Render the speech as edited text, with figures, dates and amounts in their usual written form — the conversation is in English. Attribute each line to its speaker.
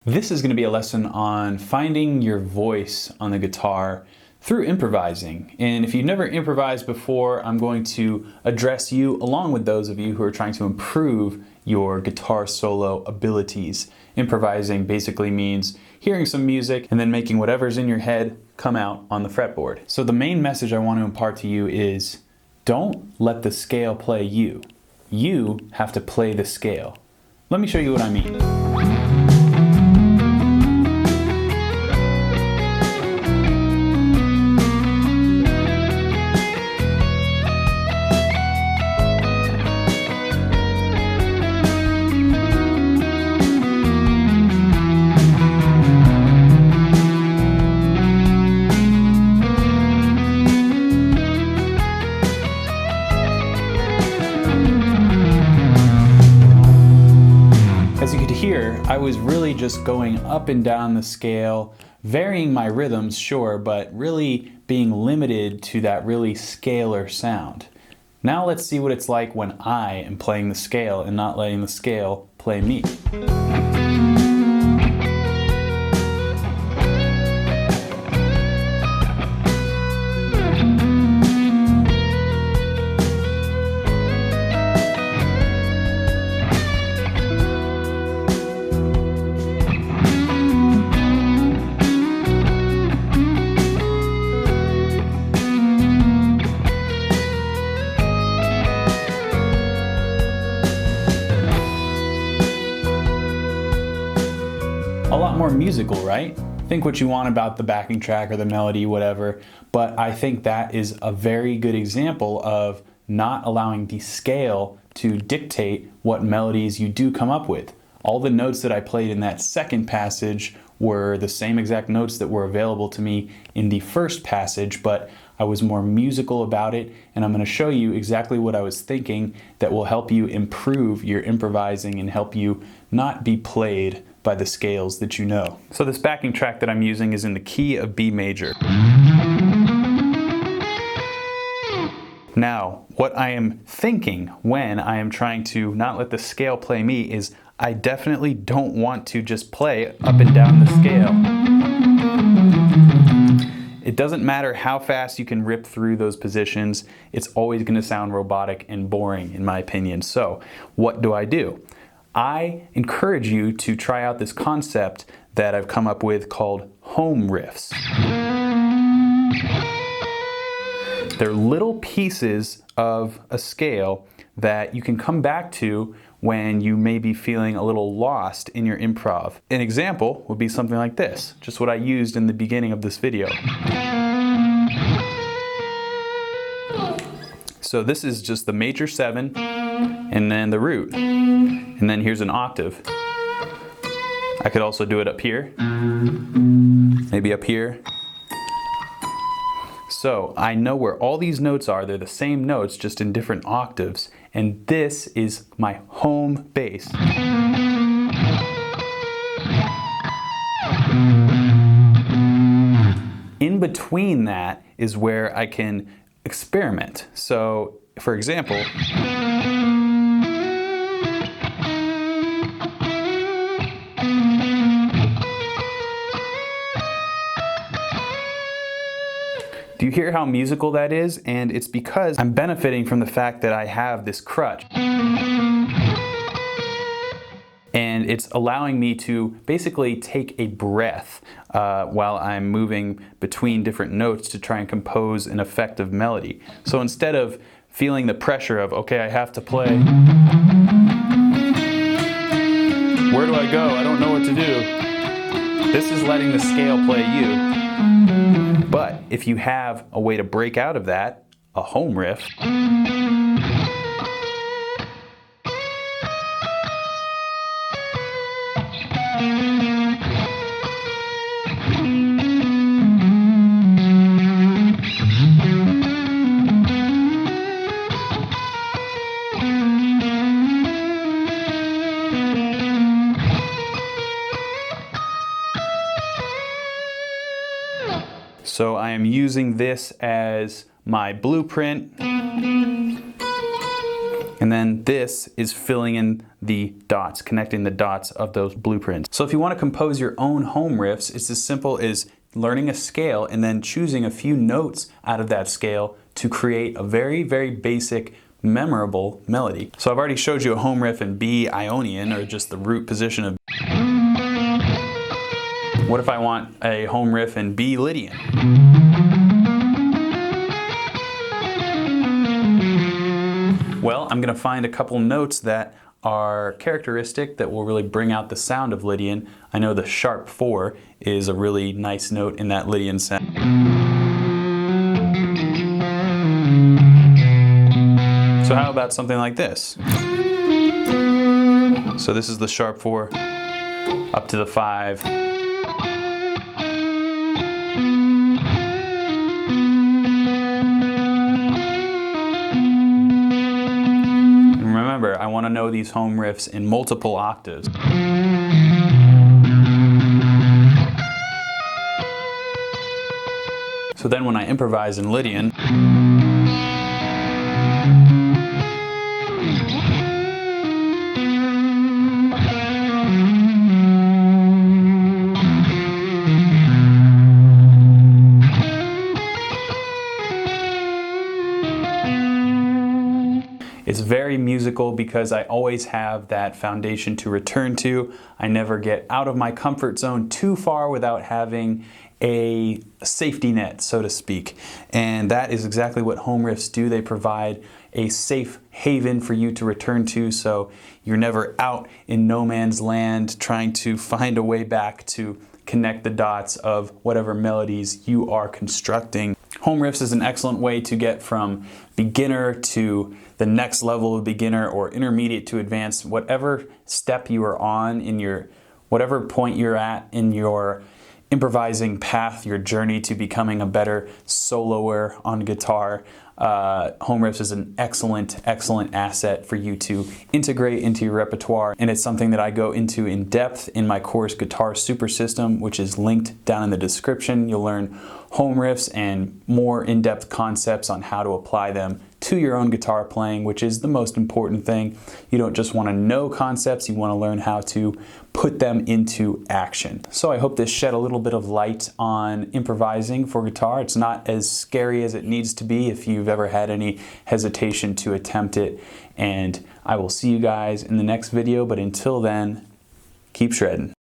Speaker 1: This is going to be a lesson on finding your voice on the guitar through improvising. And if you've never improvised before, I'm going to address you along with those of you who are trying to improve your guitar solo abilities. Improvising basically means hearing some music and then making whatever's in your head come out on the fretboard. So the main message I want to impart to you is don't let the scale play you. You have to play the scale. Let me show you what I mean. As you could hear, I was really just going up and down the scale, varying my rhythms, sure, but really being limited to that really scalar sound. Now let's see what it's like when I am playing the scale and not letting the scale play me. A lot more musical, right? Think what you want about the backing track or the melody, whatever, but I think that is a very good example of not allowing the scale to dictate what melodies you do come up with. All the notes that I played in that second passage were the same exact notes that were available to me in the first passage, but I was more musical about it, and I'm going to show you exactly what I was thinking that will help you improve your improvising and help you not be played by the scales that you know. So this backing track that I'm using is in the key of B major. Now, what I am thinking when I am trying to not let the scale play me is I definitely don't want to just play up and down the scale. It doesn't matter how fast you can rip through those positions, it's always going to sound robotic and boring in my opinion. So what do? I encourage you to try out this concept that I've come up with called home riffs. They're little pieces of a scale that you can come back to when you may be feeling a little lost in your improv. An example would be something like this, just what I used in the beginning of this video. So this is just the major 7 and then the root. And then here's an octave. I could also do it up here, maybe up here. So I know where all these notes are. They're the same notes, just in different octaves. And this is my home base. In between that is where I can experiment. So, for example, do you hear how musical that is? And it's because I'm benefiting from the fact that I have this crutch. And it's allowing me to basically take a breath while I'm moving between different notes to try and compose an effective melody. So instead of feeling the pressure of, okay, I have to play, where do I go? I don't know what to do. This is letting the scale play you. But if you have a way to break out of that, a home riff, so I am using this as my blueprint, and then this is filling in the dots, connecting the dots of those blueprints. So if you want to compose your own home riffs, it's as simple as learning a scale and then choosing a few notes out of that scale to create a very, very basic, memorable melody. So I've already showed you a home riff in B Ionian, or just the root position of. What if I want a home riff in B Lydian? Well, I'm going to find a couple notes that are characteristic that will really bring out the sound of Lydian. I know the sharp 4 is a really nice note in that Lydian sound. So how about something like this? So this is the sharp 4 up to the 5. And remember, I want to know these home riffs in multiple octaves. So then when I improvise in Lydian, it's very musical because I always have that foundation to return to. I never get out of my comfort zone too far without having a safety net, so to speak. And that is exactly what home riffs do. They provide a safe haven for you to return to, so you're never out in no man's land trying to find a way back to connect the dots of whatever melodies you are constructing. Home riffs is an excellent way to get from beginner to the next level of beginner, or intermediate to advanced, whatever step you are on in your, whatever point you're at in your improvising path, your journey to becoming a better soloer on guitar. Home riffs is an excellent asset for you to integrate into your repertoire, and it's something that I go into in depth in my course Guitar Super System, which is linked down in the description. You'll learn home riffs and more in-depth concepts on how to apply them to your own guitar playing, which is the most important thing. You don't just want to know concepts, you want to learn how to put them into action. So I hope this shed a little bit of light on improvising for guitar. It's not as scary as it needs to be if you've ever had any hesitation to attempt it. And I will see you guys in the next video, but until then, keep shredding.